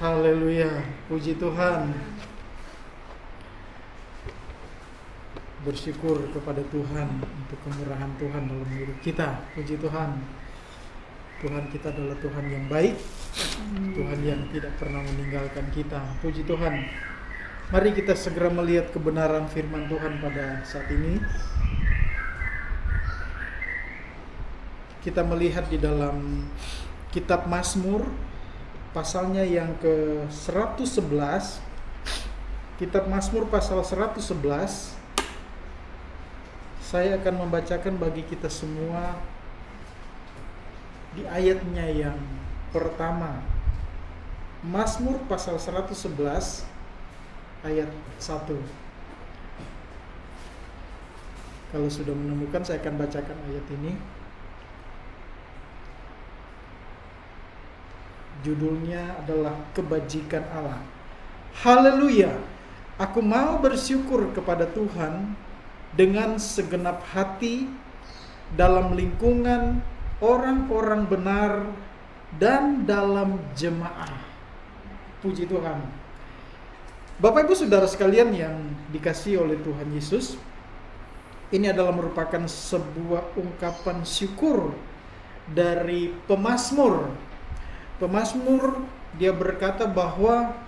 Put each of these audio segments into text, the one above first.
Haleluya, puji Tuhan. Bersyukur kepada Tuhan untuk kemurahan Tuhan dalam hidup kita. Puji Tuhan. Tuhan kita adalah Tuhan yang baik, Tuhan yang tidak pernah meninggalkan kita. Puji Tuhan. Mari kita segera melihat kebenaran firman Tuhan pada saat ini. Kita melihat di dalam kitab Mazmur, pasalnya yang ke-111. Kitab Mazmur pasal 111. Saya akan membacakan bagi kita semua di ayatnya yang pertama. Mazmur pasal 111 ayat 1. Kalau sudah menemukan, saya akan bacakan ayat ini. Judulnya adalah Kebajikan Allah. Haleluya. Aku mau bersyukur kepada Tuhan dengan segenap hati dalam lingkungan orang-orang benar dan dalam jemaah. Puji Tuhan. Bapak Ibu Saudara sekalian yang dikasihi oleh Tuhan Yesus, ini adalah merupakan sebuah ungkapan syukur dari pemazmur. Pemazmur dia berkata bahwa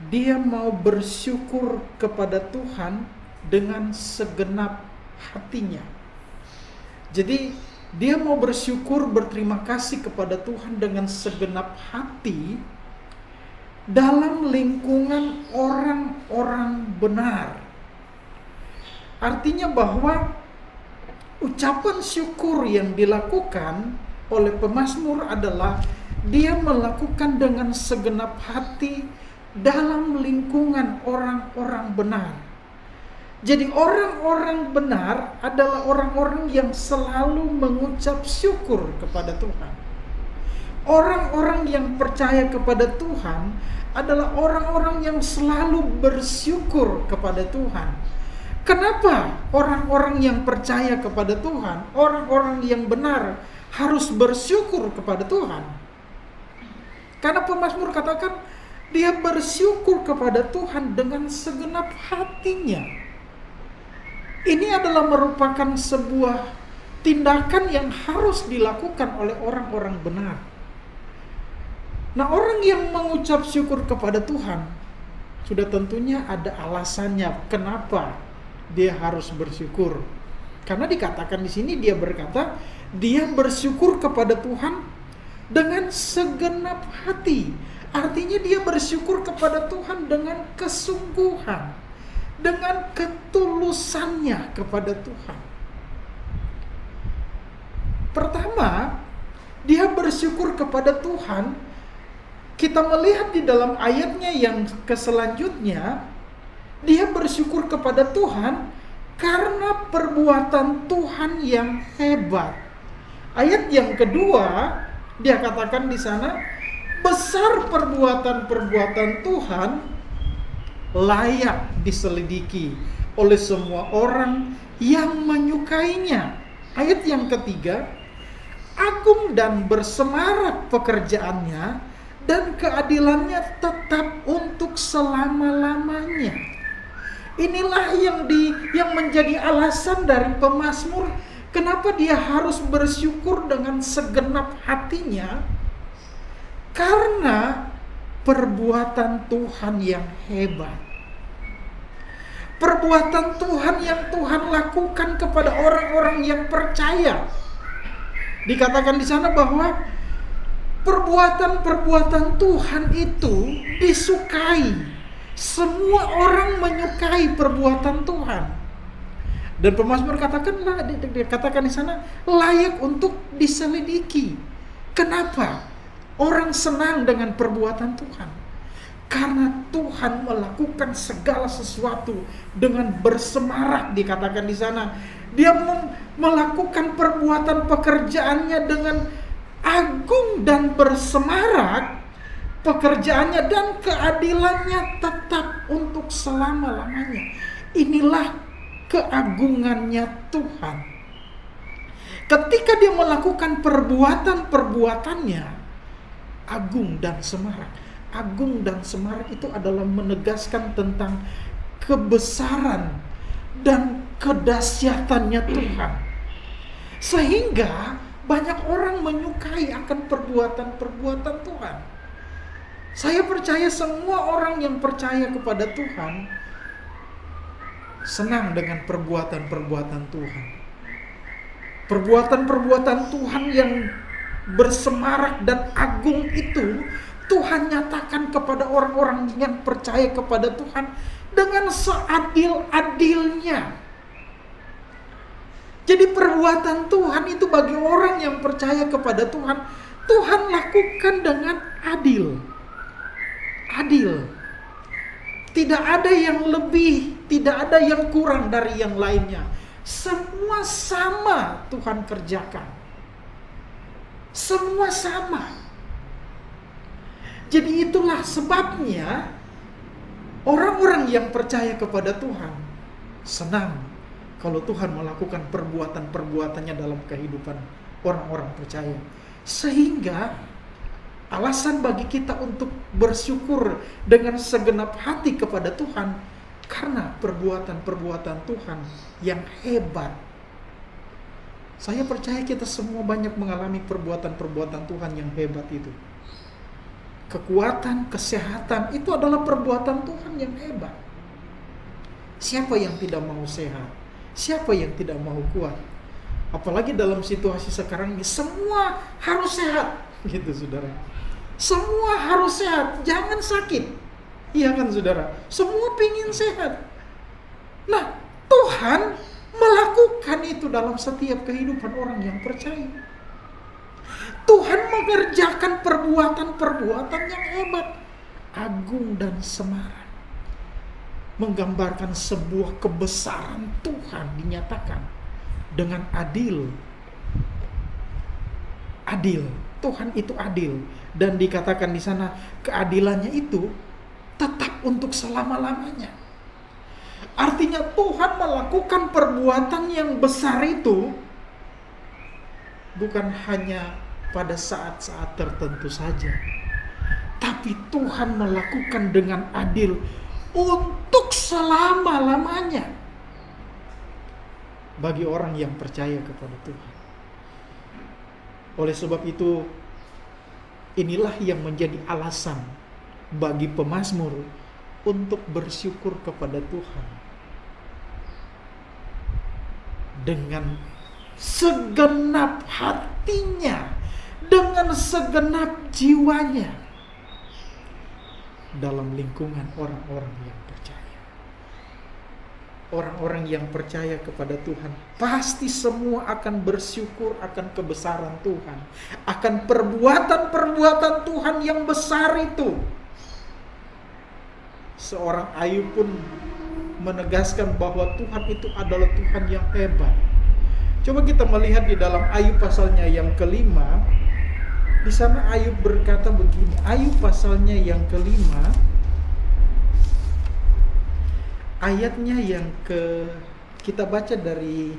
dia mau bersyukur kepada Tuhan dengan segenap hatinya. Jadi dia mau bersyukur, berterima kasih kepada Tuhan dengan segenap hati dalam lingkungan orang-orang benar. Artinya bahwa ucapan syukur yang dilakukan oleh pemazmur adalah dia melakukan dengan segenap hati dalam lingkungan orang-orang benar. Jadi orang-orang benar adalah orang-orang yang selalu mengucap syukur kepada Tuhan. Orang-orang yang percaya kepada Tuhan adalah orang-orang yang selalu bersyukur kepada Tuhan. Kenapa orang-orang yang percaya kepada Tuhan, orang-orang yang benar harus bersyukur kepada Tuhan? Karena pemazmur katakan dia bersyukur kepada Tuhan dengan segenap hatinya. Ini adalah merupakan sebuah tindakan yang harus dilakukan oleh orang-orang benar. Nah, orang yang mengucap syukur kepada Tuhan sudah tentunya ada alasannya kenapa dia harus bersyukur. Karena dikatakan di sini dia berkata, dia bersyukur kepada Tuhan dengan segenap hati. Artinya dia bersyukur kepada Tuhan dengan kesungguhan, dengan ketulusannya kepada Tuhan. Pertama, dia bersyukur kepada Tuhan. Kita melihat di dalam ayatnya yang selanjutnya, dia bersyukur kepada Tuhan karena perbuatan Tuhan yang hebat. Ayat yang kedua, dia katakan di sana, besar perbuatan-perbuatan Tuhan layak diselidiki oleh semua orang yang menyukainya. Ayat yang ketiga, agung dan bersemarak pekerjaannya dan keadilannya tetap untuk selama-lamanya. Inilah yang menjadi alasan dari pemazmur kenapa dia harus bersyukur dengan segenap hatinya, karena perbuatan Tuhan yang hebat. Perbuatan Tuhan yang Tuhan lakukan kepada orang-orang yang percaya. Dikatakan di sana bahwa perbuatan-perbuatan Tuhan itu disukai. Semua orang menyukai perbuatan Tuhan. Dan pemazmur dikatakan di sana layak untuk diselidiki. Kenapa orang senang dengan perbuatan Tuhan? Karena Tuhan melakukan segala sesuatu dengan bersemarak, dikatakan di sana. Dia melakukan perbuatan pekerjaannya dengan agung dan bersemarak. Pekerjaannya dan keadilannya tetap untuk selama-lamanya. Inilah keagungannya Tuhan. Ketika dia melakukan perbuatan-perbuatannya agung dan semarak. agung dan semar itu adalah menegaskan tentang kebesaran dan kedahsyatannya Tuhan. Sehingga banyak orang menyukai akan perbuatan-perbuatan Tuhan. Saya percaya semua orang yang percaya kepada Tuhan senang dengan perbuatan-perbuatan Tuhan. Perbuatan-perbuatan Tuhan yang bersemarak dan agung itu Tuhan nyatakan kepada orang-orang yang percaya kepada Tuhan dengan seadil-adilnya. Jadi perbuatan Tuhan itu bagi orang yang percaya kepada Tuhan, Tuhan lakukan dengan adil. Adil. Tidak ada yang lebih, tidak ada yang kurang dari yang lainnya. Semua sama Tuhan kerjakan. Semua sama. Jadi itulah sebabnya orang-orang yang percaya kepada Tuhan senang kalau Tuhan melakukan perbuatan-perbuatannya dalam kehidupan orang-orang percaya. Sehingga alasan bagi kita untuk bersyukur dengan segenap hati kepada Tuhan karena perbuatan-perbuatan Tuhan yang hebat. Saya percaya kita semua banyak mengalami perbuatan-perbuatan Tuhan yang hebat itu. Kekuatan, kesehatan itu adalah perbuatan Tuhan yang hebat. Siapa yang tidak mau sehat? Siapa yang tidak mau kuat? Apalagi dalam situasi sekarang ini semua harus sehat, gitu saudara. Semua harus sehat, jangan sakit. Iya kan saudara? Semua pingin sehat. Nah, Tuhan melakukan itu dalam setiap kehidupan orang yang percaya. Tuhan mengerjakan perbuatan-perbuatan yang hebat, agung dan semarak. Menggambarkan sebuah kebesaran Tuhan dinyatakan dengan adil. Adil, Tuhan itu adil. Dan dikatakan di sana keadilannya itu tetap untuk selama-lamanya. Artinya Tuhan melakukan perbuatan yang besar itu bukan hanya pada saat-saat tertentu saja, tapi Tuhan melakukan dengan adil untuk selama-lamanya bagi orang yang percaya kepada Tuhan. Oleh sebab itu, inilah yang menjadi alasan bagi pemazmur untuk bersyukur kepada Tuhan dengan segenap hatinya, dengan segenap jiwanya dalam lingkungan orang-orang yang percaya. Orang-orang yang percaya kepada Tuhan pasti semua akan bersyukur akan kebesaran Tuhan, akan perbuatan-perbuatan Tuhan yang besar itu. Seorang Ayub pun menegaskan bahwa Tuhan itu adalah Tuhan yang hebat. Coba kita melihat di dalam Ayub pasalnya yang kelima. Di sana Ayub berkata begini, Ayub pasalnya yang kelima, ayatnya yang kita baca dari,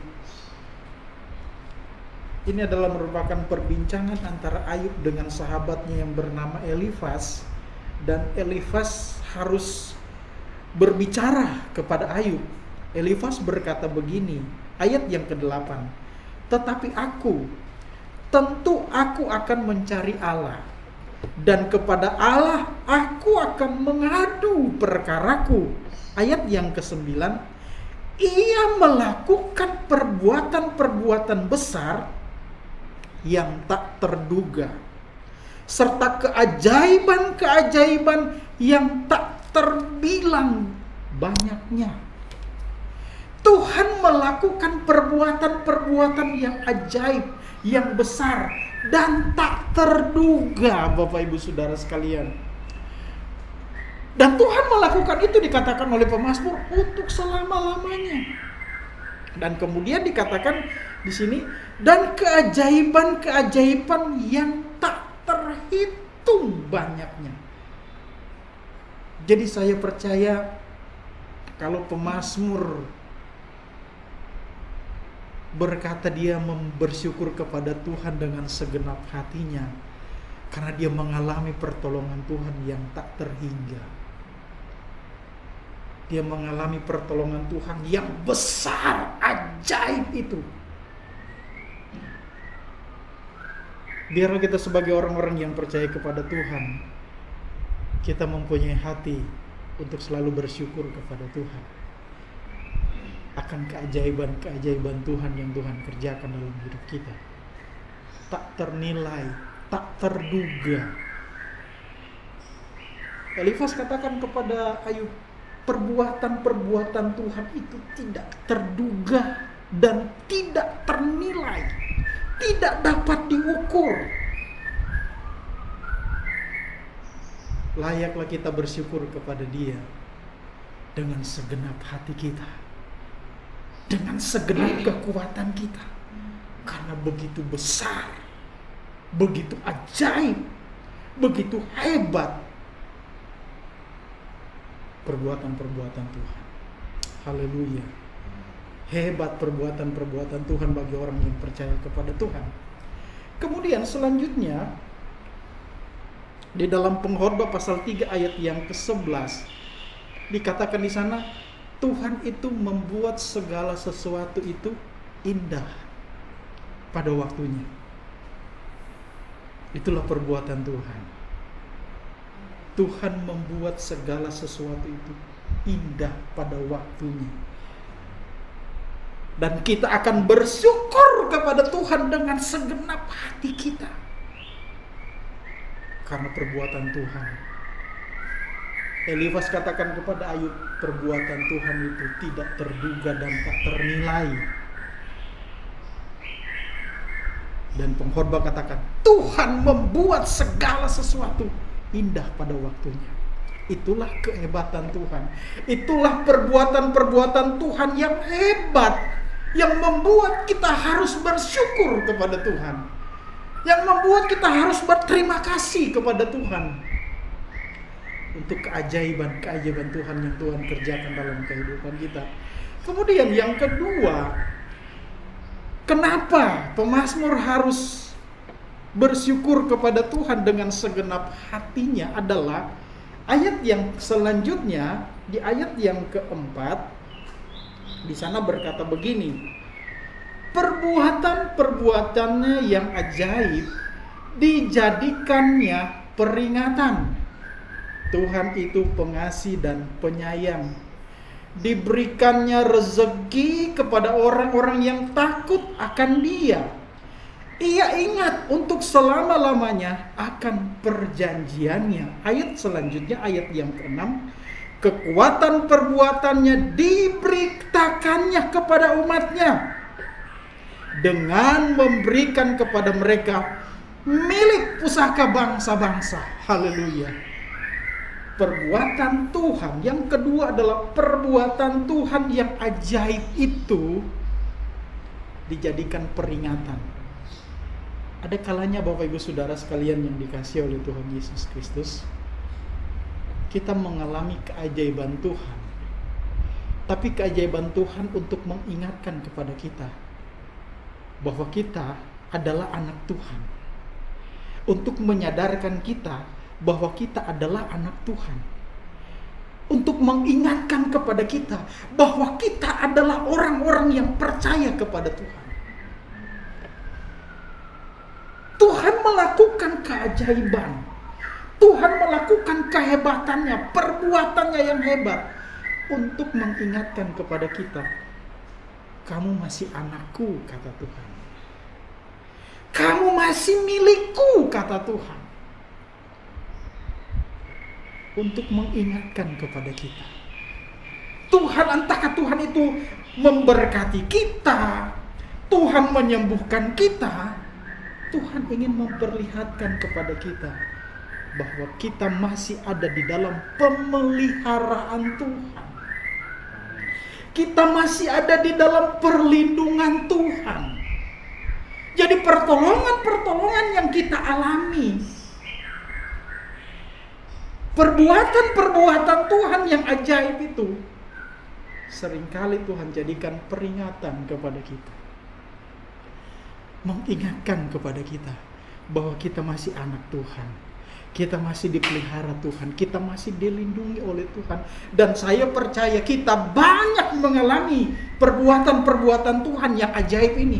ini adalah merupakan perbincangan antara Ayub dengan sahabatnya yang bernama Elifas, dan Elifas harus berbicara kepada Ayub. Elifas berkata begini, ayat yang ke-8, tetapi tentu aku akan mencari Allah, dan kepada Allah aku akan mengadu perkaraku. Ayat yang ke-9, ia melakukan perbuatan-perbuatan besar yang tak terduga, serta keajaiban-keajaiban yang tak terbilang banyaknya. Tuhan melakukan perbuatan-perbuatan yang ajaib, yang besar dan tak terduga, Bapak Ibu Saudara sekalian. Dan Tuhan melakukan itu dikatakan oleh pemazmur untuk selama-lamanya. Dan kemudian dikatakan di sini, dan keajaiban-keajaiban yang tak terhitung banyaknya. Jadi saya percaya kalau pemazmur berkata dia bersyukur kepada Tuhan dengan segenap hatinya, Karena dia mengalami pertolongan Tuhan yang tak terhingga. Dia mengalami pertolongan Tuhan yang besar, ajaib itu. Biarlah kita sebagai orang-orang yang percaya kepada Tuhan, kita mempunyai hati untuk selalu bersyukur kepada Tuhan akan keajaiban-keajaiban Tuhan yang Tuhan kerjakan dalam hidup kita. Tak ternilai, tak terduga. Elifas katakan kepada Ayub, perbuatan-perbuatan Tuhan itu tidak terduga dan tidak ternilai, tidak dapat diukur. Layaklah kita bersyukur kepada Dia dengan segenap hati kita, dengan segenap kekuatan kita, karena begitu besar, begitu ajaib, begitu hebat perbuatan-perbuatan Tuhan. Haleluya. Hebat perbuatan-perbuatan Tuhan bagi orang yang percaya kepada Tuhan. Kemudian selanjutnya di dalam Pengkhotbah pasal 3 ayat yang ke-11 dikatakan di sana, Tuhan itu membuat segala sesuatu itu indah pada waktunya. Itulah perbuatan Tuhan. Tuhan membuat segala sesuatu itu indah pada waktunya. Dan kita akan bersyukur kepada Tuhan dengan segenap hati kita. Karena perbuatan Tuhan. Elifas katakan kepada Ayub, perbuatan Tuhan itu tidak terduga dan tak ternilai. Dan Pengkhotbah katakan, Tuhan membuat segala sesuatu indah pada waktunya. Itulah kehebatan Tuhan. Itulah perbuatan-perbuatan Tuhan yang hebat, yang membuat kita harus bersyukur kepada Tuhan, yang membuat kita harus berterima kasih kepada Tuhan untuk keajaiban-keajaiban Tuhan yang Tuhan kerjakan dalam kehidupan kita. Kemudian yang kedua, kenapa pemazmur harus bersyukur kepada Tuhan dengan segenap hatinya adalah ayat yang selanjutnya, di ayat yang keempat, di sana berkata begini, perbuatan-perbuatannya yang ajaib dijadikannya peringatan. Tuhan itu pengasih dan penyayang. Diberikannya rezeki kepada orang-orang yang takut akan Dia. Ia ingat untuk selama-lamanya akan perjanjiannya. Ayat selanjutnya, ayat yang ke-6, kekuatan perbuatannya diberitakannya kepada umatnya dengan memberikan kepada mereka milik pusaka bangsa-bangsa. Haleluya. Perbuatan Tuhan. Yang kedua adalah perbuatan Tuhan yang ajaib itu dijadikan peringatan. Ada kalanya Bapak Ibu Saudara sekalian yang dikasihi oleh Tuhan Yesus Kristus, kita mengalami keajaiban Tuhan. Tapi keajaiban Tuhan untuk mengingatkan kepada kita bahwa kita adalah anak Tuhan. Untuk menyadarkan kita bahwa kita adalah anak Tuhan. Untuk mengingatkan kepada kita bahwa kita adalah orang-orang yang percaya kepada Tuhan. Tuhan melakukan keajaiban. Tuhan melakukan kehebatannya, perbuatannya yang hebat untuk mengingatkan kepada kita, kamu masih anakku, kata Tuhan. Kamu masih milikku, kata Tuhan. Untuk mengingatkan kepada kita. Tuhan, entahkah Tuhan itu memberkati kita, Tuhan menyembuhkan kita, Tuhan ingin memperlihatkan kepada kita bahwa kita masih ada di dalam pemeliharaan Tuhan. Kita masih ada di dalam perlindungan Tuhan. Jadi pertolongan-pertolongan yang kita alami, perbuatan-perbuatan Tuhan yang ajaib itu, seringkali Tuhan jadikan peringatan kepada kita. Mengingatkan kepada kita bahwa kita masih anak Tuhan. Kita masih dipelihara Tuhan, kita masih dilindungi oleh Tuhan. Dan saya percaya kita banyak mengalami perbuatan-perbuatan Tuhan yang ajaib ini.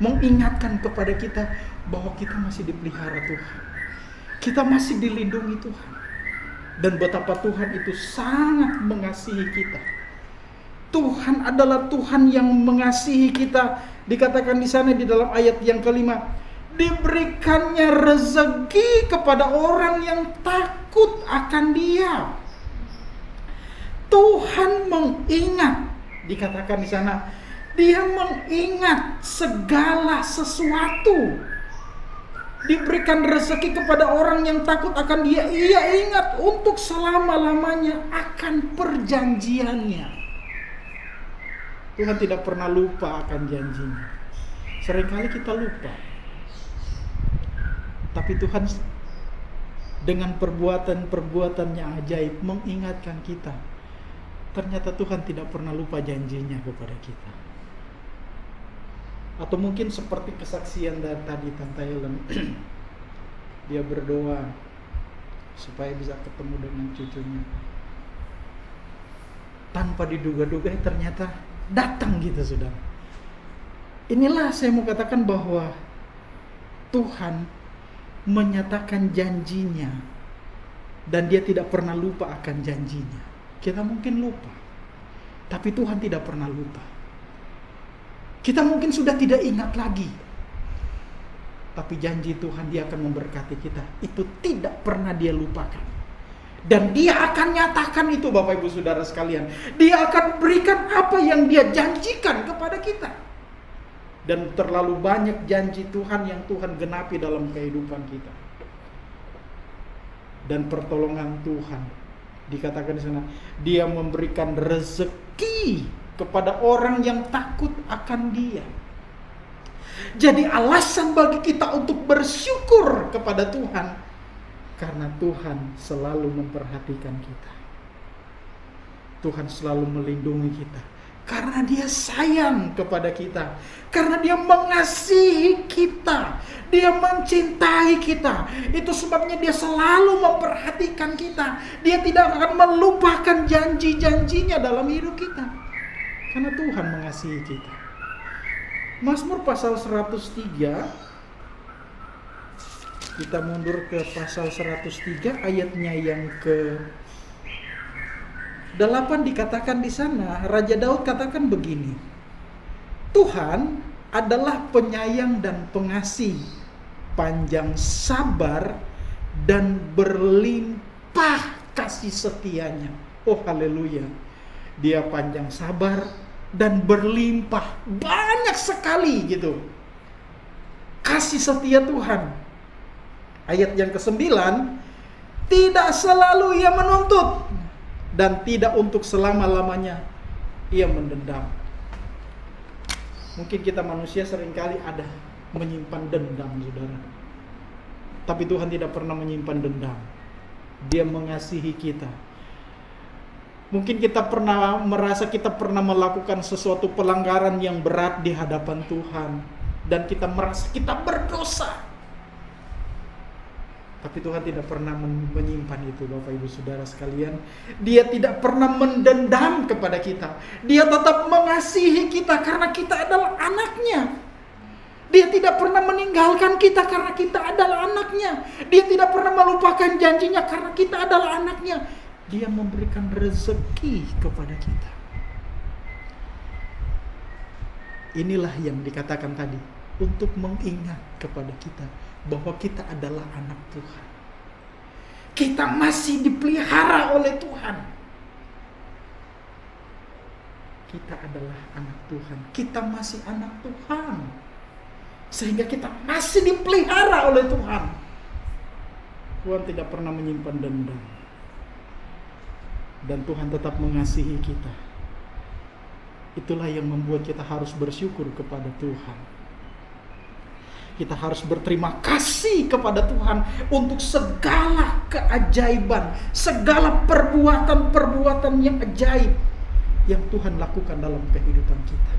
Mengingatkan kepada kita bahwa kita masih dipelihara Tuhan. Kita masih dilindungi Tuhan. Dan betapa Tuhan itu sangat mengasihi kita. Tuhan adalah Tuhan yang mengasihi kita. Dikatakan di sana di dalam ayat yang kelima, diberikannya rezeki kepada orang yang takut akan Dia. Tuhan mengingat, dikatakan di sana, Dia mengingat segala sesuatu. Diberikan rezeki kepada orang yang takut akan Dia. Ia ingat untuk selama-lamanya akan perjanjiannya. Tuhan tidak pernah lupa akan janjinya. Seringkali kita lupa. Tapi Tuhan dengan perbuatan-perbuatan yang ajaib mengingatkan kita. Ternyata Tuhan tidak pernah lupa janjinya kepada kita. Atau mungkin seperti kesaksian dari tadi Tante Helen. Dia berdoa supaya bisa ketemu dengan cucunya. Tanpa diduga-duga ternyata datang gitu, saudara. Inilah saya mau katakan bahwa Tuhan menyatakan janjinya dan Dia tidak pernah lupa akan janjinya. Kita mungkin lupa, tapi Tuhan tidak pernah lupa. Kita mungkin sudah tidak ingat lagi, tapi janji Tuhan Dia akan memberkati kita. Itu tidak pernah Dia lupakan. Dan Dia akan nyatakan itu, Bapak Ibu Saudara sekalian. Dia akan berikan apa yang Dia janjikan kepada kita. Dan terlalu banyak janji Tuhan yang Tuhan genapi dalam kehidupan kita. Dan pertolongan Tuhan, dikatakan di sana, Dia memberikan rezeki kepada orang yang takut akan Dia. Jadi alasan bagi kita untuk bersyukur kepada Tuhan, karena Tuhan selalu memperhatikan kita. Tuhan selalu melindungi kita. Karena Dia sayang kepada kita. Karena Dia mengasihi kita. Dia mencintai kita. Itu sebabnya Dia selalu memperhatikan kita. Dia tidak akan melupakan janji-janjinya dalam hidup kita. Karena Tuhan mengasihi kita. Mazmur pasal 103. Kita mundur ke pasal 103 ayatnya yang ke 8 dikatakan di sana, Raja Daud katakan begini. Tuhan adalah penyayang dan pengasih, panjang sabar dan berlimpah kasih setianya. Oh haleluya. Dia panjang sabar dan berlimpah, banyak sekali gitu kasih setia Tuhan. Ayat yang ke-9, tidak selalu Ia menuntut dan tidak untuk selama-lamanya Ia mendendam. Mungkin kita manusia seringkali ada menyimpan dendam, saudara. Tapi Tuhan tidak pernah menyimpan dendam. Dia mengasihi kita. Mungkin kita pernah merasa kita pernah melakukan sesuatu pelanggaran yang berat di hadapan Tuhan. Dan kita merasa kita berdosa. Tapi Tuhan tidak pernah menyimpan itu, Bapak Ibu Saudara sekalian. Dia tidak pernah mendendam kepada kita. Dia tetap mengasihi kita karena kita adalah anaknya. Dia tidak pernah meninggalkan kita karena kita adalah anaknya. Dia tidak pernah melupakan janjinya karena kita adalah anaknya. Dia memberikan rezeki kepada kita. Inilah yang dikatakan tadi, untuk mengingat kepada kita bahwa kita adalah anak Tuhan. Kita masih dipelihara oleh Tuhan. Kita adalah anak Tuhan. Kita masih anak Tuhan. Sehingga kita masih dipelihara oleh Tuhan. Tuhan tidak pernah menyimpan dendam. Dan Tuhan tetap mengasihi kita. Itulah yang membuat kita harus bersyukur kepada Tuhan. Kita harus berterima kasih kepada Tuhan untuk segala keajaiban, segala perbuatan-perbuatan yang ajaib yang Tuhan lakukan dalam kehidupan kita.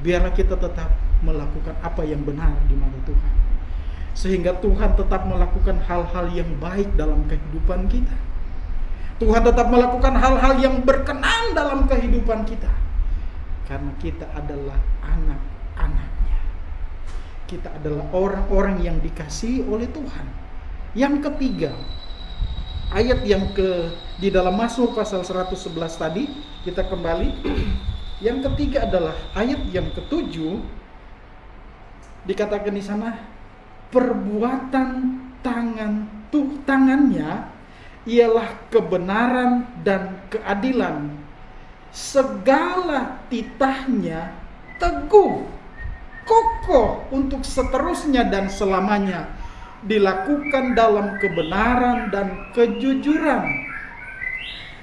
Biarlah kita tetap melakukan apa yang benar di mata Tuhan. Sehingga Tuhan tetap melakukan hal-hal yang baik dalam kehidupan kita. Tuhan tetap melakukan hal-hal yang berkenan dalam kehidupan kita. Karena kita adalah anak-anaknya. Kita adalah orang-orang yang dikasihi oleh Tuhan. Yang ketiga, ayat yang di dalam Mazmur pasal 111 tadi, kita kembali. Yang ketiga adalah ayat yang ketujuh. Dikatakan di sana, perbuatan tangannya ialah kebenaran dan keadilan. Segala titahnya teguh, kokoh untuk seterusnya dan selamanya. Dilakukan dalam kebenaran dan kejujuran.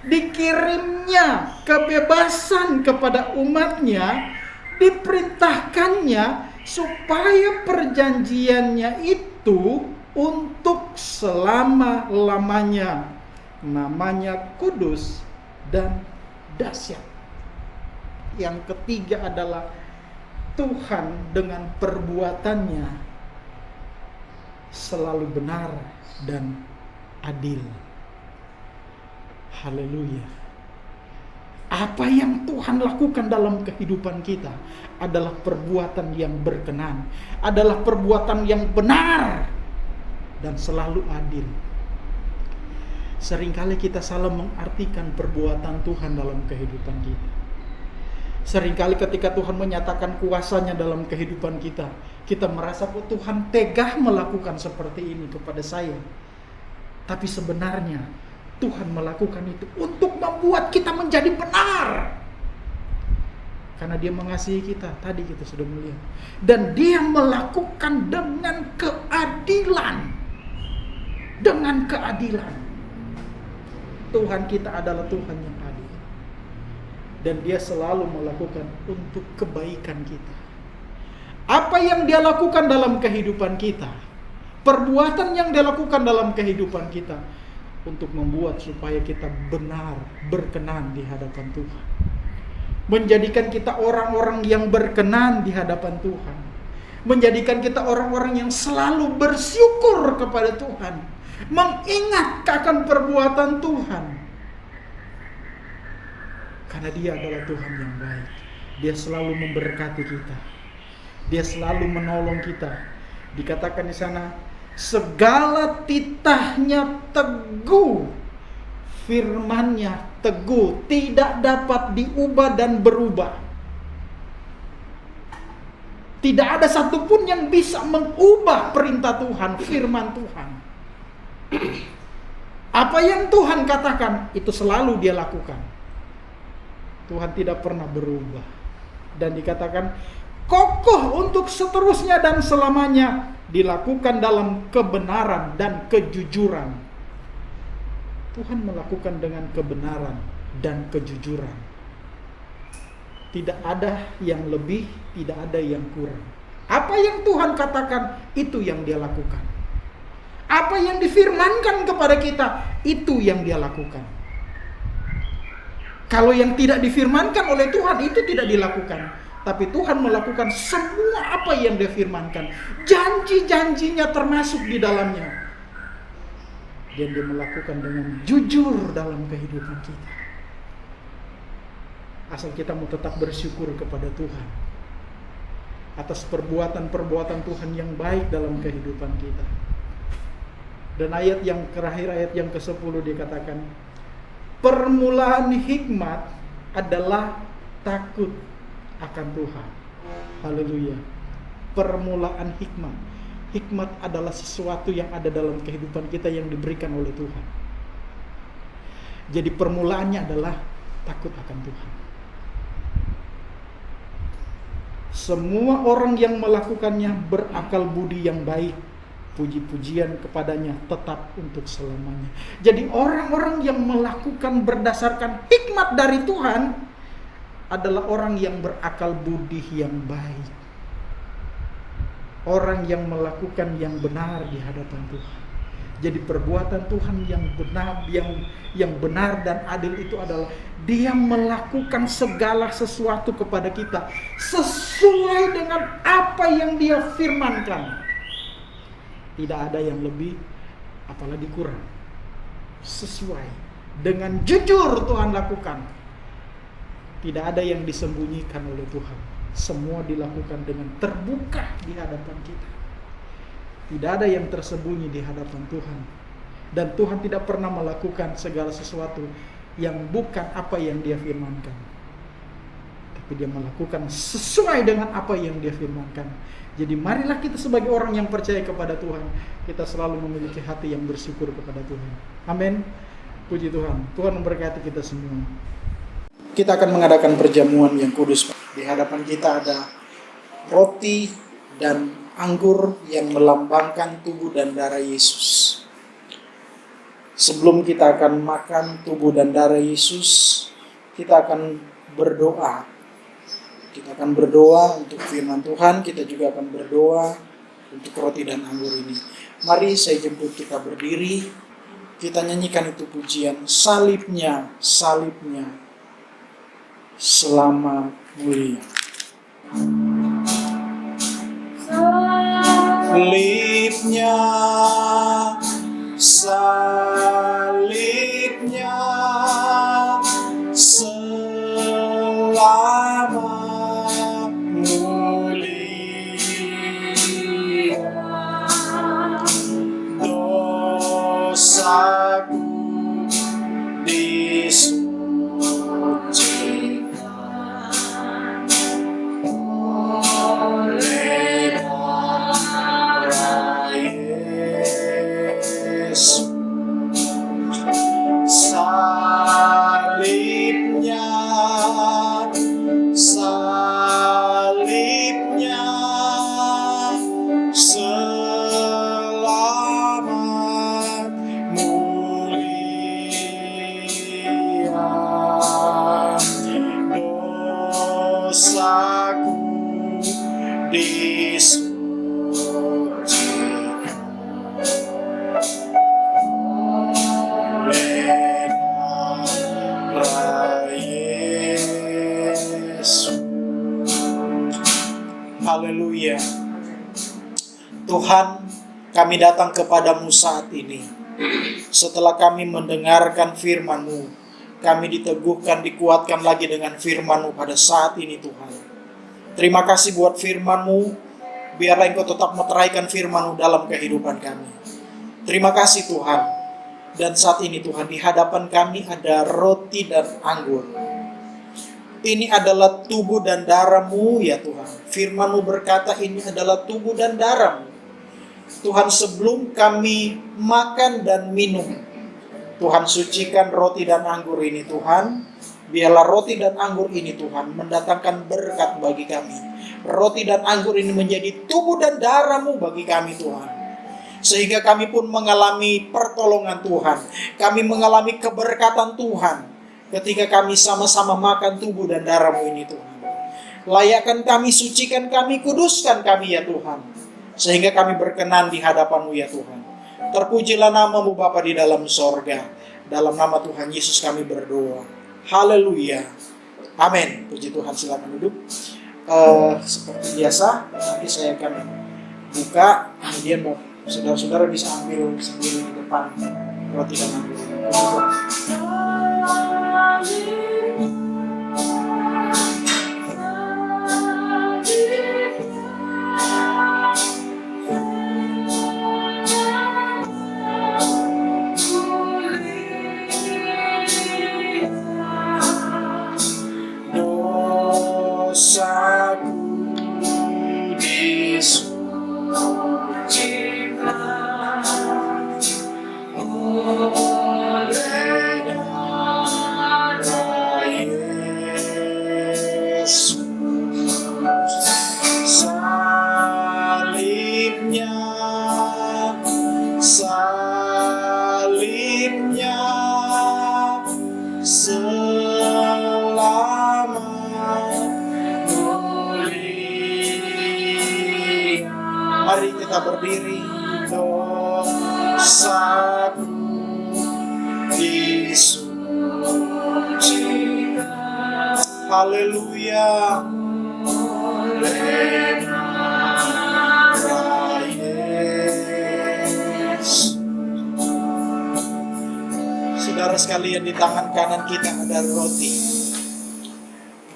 Dikirimnya kebebasan kepada umatnya, diperintahkannya supaya perjanjiannya itu untuk selama-lamanya. Namanya kudus dan dahsyat. Yang ketiga adalah Tuhan dengan perbuatannya selalu benar dan adil. Haleluya. Apa yang Tuhan lakukan dalam kehidupan kita adalah perbuatan yang berkenan, adalah perbuatan yang benar dan selalu adil. Seringkali kita salah mengartikan perbuatan Tuhan dalam kehidupan kita. Seringkali ketika Tuhan menyatakan kuasanya dalam kehidupan kita, kita merasa kok Tuhan tega melakukan seperti ini kepada saya. Tapi sebenarnya Tuhan melakukan itu untuk membuat kita menjadi benar. Karena Dia mengasihi kita, tadi kita sudah melihat. Dan Dia melakukan dengan keadilan. Dengan keadilan. Tuhan kita adalah Tuhan yang adil. Dan Dia selalu melakukan untuk kebaikan kita. Apa yang Dia lakukan dalam kehidupan kita, perbuatan yang Dia lakukan dalam kehidupan kita, untuk membuat supaya kita benar, berkenan di hadapan Tuhan. Menjadikan kita orang-orang yang berkenan di hadapan Tuhan. Menjadikan kita orang-orang yang selalu bersyukur kepada Tuhan. Mengingat akan perbuatan Tuhan. Karena Dia adalah Tuhan yang baik. Dia selalu memberkati kita. Dia selalu menolong kita. Dikatakan di sana, segala titahnya teguh, firman-Nya teguh, tidak dapat diubah dan berubah. Tidak ada satupun yang bisa mengubah perintah Tuhan, firman Tuhan. Apa yang Tuhan katakan, itu selalu Dia lakukan. Tuhan tidak pernah berubah. Dan dikatakan kokoh untuk seterusnya dan selamanya, dilakukan dalam kebenaran dan kejujuran. Tuhan melakukan dengan kebenaran dan kejujuran. Tidak ada yang lebih, tidak ada yang kurang. Apa yang Tuhan katakan, itu yang Dia lakukan. Apa yang difirmankan kepada kita, itu yang Dia lakukan. Kalau yang tidak difirmankan oleh Tuhan, itu tidak dilakukan. Tapi Tuhan melakukan semua apa yang Dia firmankan. Janji-janjinya termasuk di dalamnya. Dan Dia melakukan dengan jujur dalam kehidupan kita. Asal kita mau tetap bersyukur kepada Tuhan. Atas perbuatan-perbuatan Tuhan yang baik dalam kehidupan kita. Dan ayat yang terakhir, ayat yang ke-10 dikatakan, permulaan hikmat adalah takut akan Tuhan. Haleluya. Permulaan hikmat. Hikmat adalah sesuatu yang ada dalam kehidupan kita yang diberikan oleh Tuhan. Jadi permulaannya adalah takut akan Tuhan. Semua orang yang melakukannya berakal budi yang baik. Puji-pujian kepadanya tetap untuk selamanya. Jadi orang-orang yang melakukan berdasarkan hikmat dari Tuhan adalah orang yang berakal budi yang baik. Orang yang melakukan yang benar di hadapan Tuhan. Jadi perbuatan Tuhan yang benar dan adil itu adalah Dia melakukan segala sesuatu kepada kita sesuai dengan apa yang Dia firmankan. Tidak ada yang lebih apalagi kurang. Sesuai dengan jujur Tuhan lakukan. Tidak ada yang disembunyikan oleh Tuhan. Semua dilakukan dengan terbuka di hadapan kita. Tidak ada yang tersembunyi di hadapan Tuhan. Dan Tuhan tidak pernah melakukan segala sesuatu yang bukan apa yang Dia firmankan. Tapi Dia melakukan sesuai dengan apa yang Dia firmankan. Jadi marilah kita sebagai orang yang percaya kepada Tuhan, kita selalu memiliki hati yang bersyukur kepada Tuhan. Amin. Puji Tuhan. Tuhan memberkati kita semua. Kita akan mengadakan perjamuan yang kudus. Di hadapan kita ada roti dan anggur yang melambangkan tubuh dan darah Yesus. Sebelum kita akan makan tubuh dan darah Yesus, kita akan berdoa. Kita akan berdoa untuk firman Tuhan, kita juga akan berdoa untuk roti dan anggur ini. Mari saya jemput kita berdiri, kita nyanyikan itu pujian, salibnya, salibnya, selamat mulia. Salibnya, salibnya, selamat mulia. Dosaku disucikan oleh darah Yesus. Salibnya, salibnya, selamat mulia. Dosaku disucikan oleh darah Yesus. Haleluya. Tuhan, kami datang kepadamu saat ini. Setelah kami mendengarkan firman-Mu, kami diteguhkan, dikuatkan lagi dengan firman-Mu pada saat ini Tuhan. Terima kasih buat firman-Mu. Biarlah Engkau tetap meteraikan firman-Mu dalam kehidupan kami. Terima kasih Tuhan. Dan saat ini Tuhan, di hadapan kami ada roti dan anggur. Ini adalah tubuh dan darah-Mu ya Tuhan. Firman-Mu berkata ini adalah tubuh dan darah-Mu. Tuhan, sebelum kami makan dan minum, Tuhan sucikan roti dan anggur ini Tuhan. Biarlah roti dan anggur ini Tuhan mendatangkan berkat bagi kami. Roti dan anggur ini menjadi tubuh dan darah-Mu bagi kami Tuhan. Sehingga kami pun mengalami pertolongan Tuhan. Kami mengalami keberkatan Tuhan ketika kami sama-sama makan tubuh dan darah-Mu ini Tuhan. Layakkan kami, sucikan kami, kuduskan kami ya Tuhan. Sehingga kami berkenan di hadapan-Mu ya Tuhan. Terpujilah nama-Mu Bapa di dalam sorga. Dalam nama Tuhan Yesus kami berdoa. Haleluya. Amin. Puji Tuhan, silakan duduk. Seperti biasa, nanti saya akan buka. Kemudian saudara-saudara bisa ambil sendiri di depan roti dan anggur. Dosaku disucikan oleh darah Yesus. Salibnya, salibnya, selamat mulia. Mari kita berdiri. Dosaku disucikan. Haleluya. Oleh darah Yesus. saudara sekalian, di tangan kanan kita ada roti.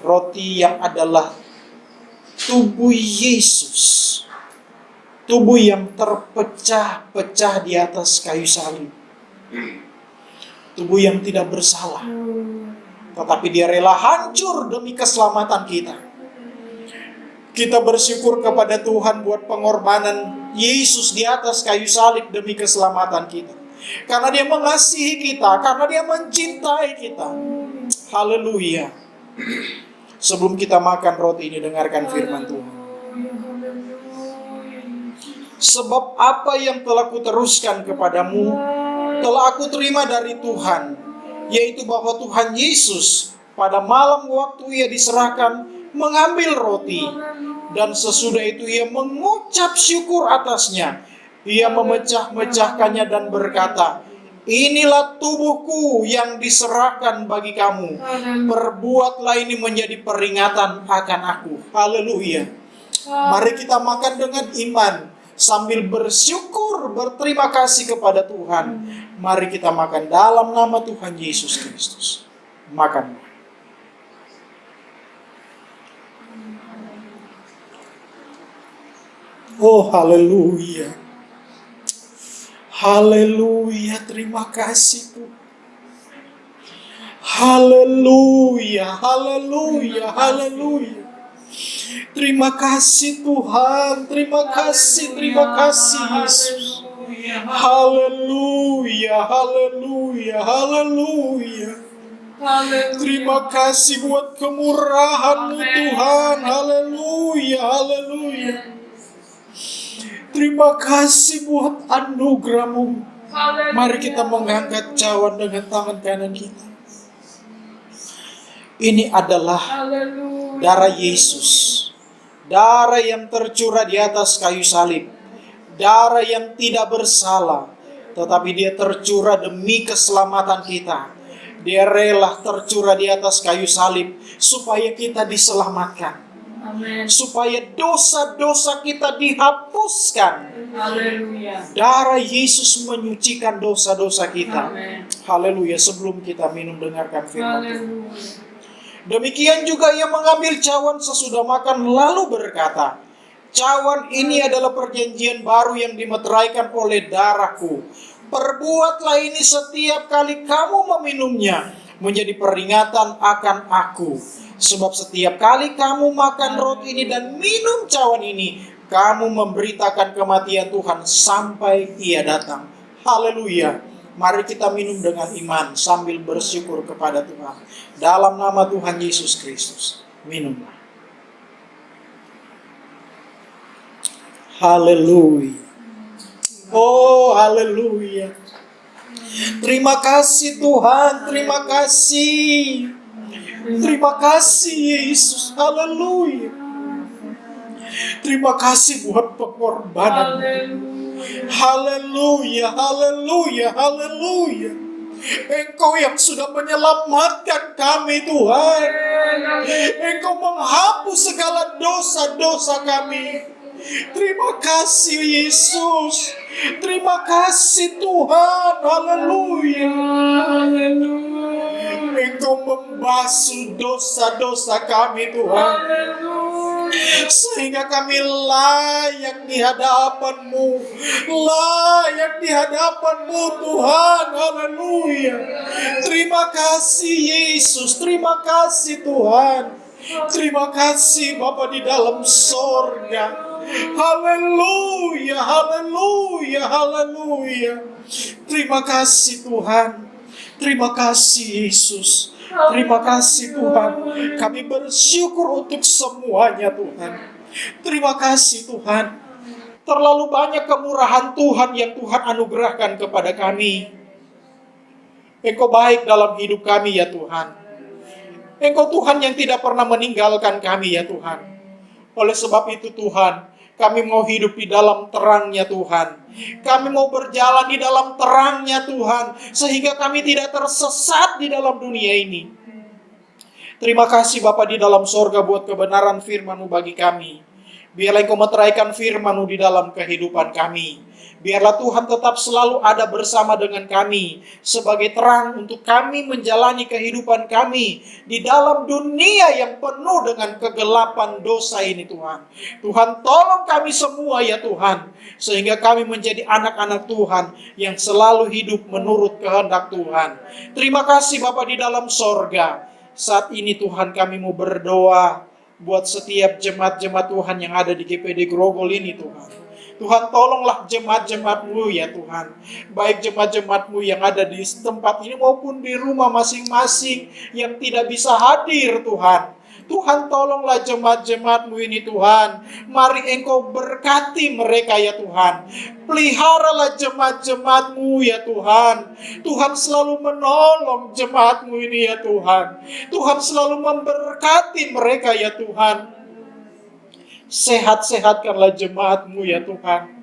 Roti yang adalah tubuh Yesus. Tubuh yang terpecah-pecah di atas kayu salib. Tubuh yang tidak bersalah. Tetapi dia rela hancur demi keselamatan kita. Kita bersyukur kepada Tuhan buat pengorbanan Yesus di atas kayu salib demi keselamatan kita. Karena dia mengasihi kita, karena dia mencintai kita. Haleluya. Sebelum kita makan roti ini, dengarkan firman Tuhan. Sebab apa yang telah kuteruskan kepadamu, telah aku terima dari Tuhan, yaitu bahwa Tuhan Yesus pada malam waktu ia diserahkan mengambil roti, dan sesudah itu ia mengucap syukur atasnya. Ia memecah-mecahkannya dan berkata, inilah tubuhku yang diserahkan bagi kamu. Perbuatlah ini menjadi peringatan akan aku. Haleluya. Mari kita makan dengan iman, sambil bersyukur, berterima kasih kepada Tuhan. Mari kita makan dalam nama Tuhan Yesus Kristus. Makan. Oh, haleluya. Haleluya, terima kasih Tuhan. Haleluya, haleluya, haleluya. Terima kasih Tuhan, terima kasih Yesus. Haleluya, haleluya, haleluya. Terima kasih buat kemurahan-Mu Tuhan. Haleluya, haleluya. Terima kasih buat anugerah-Mu. Mari kita mengangkat cawan dengan tangan kanan kita. Ini adalah darah Yesus. Darah yang tercurah di atas kayu salib. Darah yang tidak bersalah. Tetapi dia tercurah demi keselamatan kita. Dia rela tercurah di atas kayu salib supaya kita diselamatkan. Amen. Supaya dosa-dosa kita dihapuskan. Haleluya. Darah Yesus menyucikan dosa-dosa kita. Amen. Haleluya. Sebelum kita minum, dengarkan firman Tuhan. Demikian juga ia mengambil cawan sesudah makan lalu berkata, cawan ini adalah perjanjian baru yang dimeteraikan oleh darahku. Perbuatlah ini setiap kali kamu meminumnya, menjadi peringatan akan aku. Sebab setiap kali kamu makan roti ini dan minum cawan ini, kamu memberitakan kematian Tuhan sampai Ia datang. Haleluya. Mari kita minum dengan iman sambil bersyukur kepada Tuhan. Dalam nama Tuhan Yesus Kristus. Minumlah. Haleluya. Oh, haleluya. Terima kasih Tuhan, terima kasih. Terima kasih Yesus. Haleluya. Terima kasih buat pengorbanan. Haleluya, haleluya, haleluya. Engkau yang sudah menyelamatkan kami Tuhan. Engkau menghapus segala dosa-dosa kami. Terima kasih Yesus. Terima kasih Tuhan. Haleluya. Engkau membasuh dosa-dosa kami Tuhan. Sehingga kami layak di hadapan-Mu. Layak di hadapan-Mu Tuhan. Haleluya. Terima kasih Yesus. Terima kasih Tuhan. Terima kasih Bapa di dalam sorga. Haleluya, haleluya, haleluya. Terima kasih Tuhan. Terima kasih Yesus. Terima kasih Tuhan. Kami bersyukur untuk semuanya Tuhan. Terima kasih Tuhan. Terlalu banyak kemurahan Tuhan yang Tuhan anugerahkan kepada kami. Engkau baik dalam hidup kami ya Tuhan. Engkau Tuhan yang tidak pernah meninggalkan kami ya Tuhan. Oleh sebab itu Tuhan, kami mau hidup di dalam terang-Nya Tuhan. Kami mau berjalan di dalam terang-Nya Tuhan. Sehingga kami tidak tersesat di dalam dunia ini. Terima kasih Bapa di dalam sorga buat kebenaran firman-Mu bagi kami. Biarlah Engkau meteraikan firman-Mu di dalam kehidupan kami. Biarlah Tuhan tetap selalu ada bersama dengan kami sebagai terang untuk kami menjalani kehidupan kami di dalam dunia yang penuh dengan kegelapan dosa ini Tuhan. Tuhan tolong kami semua ya Tuhan, sehingga kami menjadi anak-anak Tuhan yang selalu hidup menurut kehendak Tuhan. Terima kasih Bapa di dalam sorga. Saat ini Tuhan kami mau berdoa buat setiap jemaat-jemaat Tuhan yang ada di GPD Grogol ini Tuhan. Tuhan tolonglah jemaat-jemaat-Mu ya Tuhan. Baik jemaat-jemaat-Mu yang ada di tempat ini maupun di rumah masing-masing yang tidak bisa hadir Tuhan. Tuhan tolonglah jemaat-jemaat-Mu ini Tuhan. Mari Engkau berkati mereka ya Tuhan. Peliharalah jemaat-jemaat-Mu ya Tuhan. Tuhan selalu menolong jemaat-Mu ini ya Tuhan. Tuhan selalu memberkati mereka ya Tuhan. Sehat-sehatkanlah jemaat-Mu ya Tuhan.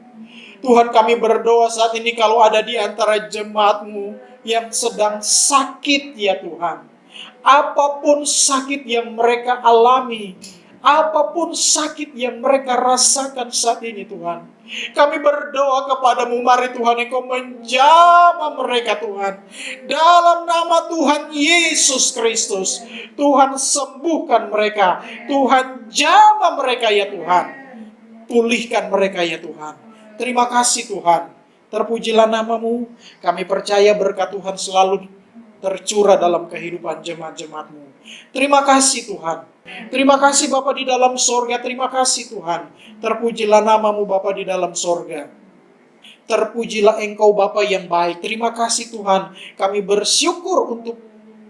Tuhan kami berdoa saat ini kalau ada di antara jemaat-Mu yang sedang sakit ya Tuhan. Apapun sakit yang mereka alami, apapun sakit yang mereka rasakan saat ini Tuhan, kami berdoa kepadamu, mari Tuhan Engkau menjamah mereka Tuhan. Dalam nama Tuhan Yesus Kristus, Tuhan sembuhkan mereka. Tuhan jamah mereka ya Tuhan. Pulihkan mereka ya Tuhan. Terima kasih Tuhan. Terpujilah nama-Mu. Kami percaya berkat Tuhan selalu tercurah dalam kehidupan jemaat-jemaat-Mu. Terima kasih Tuhan. Terima kasih Bapa di dalam sorga. Terima kasih Tuhan. Terpujilah nama-Mu Bapa di dalam sorga. Terpujilah Engkau Bapa yang baik. Terima kasih Tuhan. Kami bersyukur untuk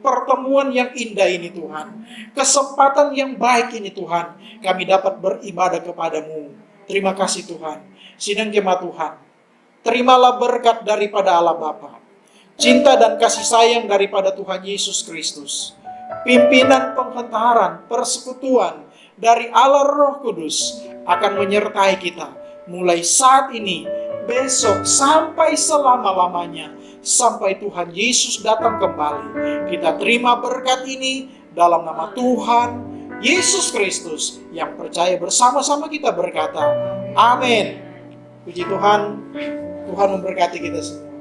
pertemuan yang indah ini Tuhan. Kesempatan yang baik ini Tuhan. Kami dapat beribadah kepadamu. Terima kasih Tuhan. Sidang jemaat Tuhan. Terimalah berkat daripada Allah Bapa. Cinta dan kasih sayang daripada Tuhan Yesus Kristus. Pimpinan penghentaran, persekutuan dari Allah Roh Kudus akan menyertai kita. Mulai saat ini, besok, sampai selama-lamanya. Sampai Tuhan Yesus datang kembali. Kita terima berkat ini dalam nama Tuhan Yesus Kristus. Yang percaya bersama-sama kita berkata, amin. Puji Tuhan, Tuhan memberkati kita semua.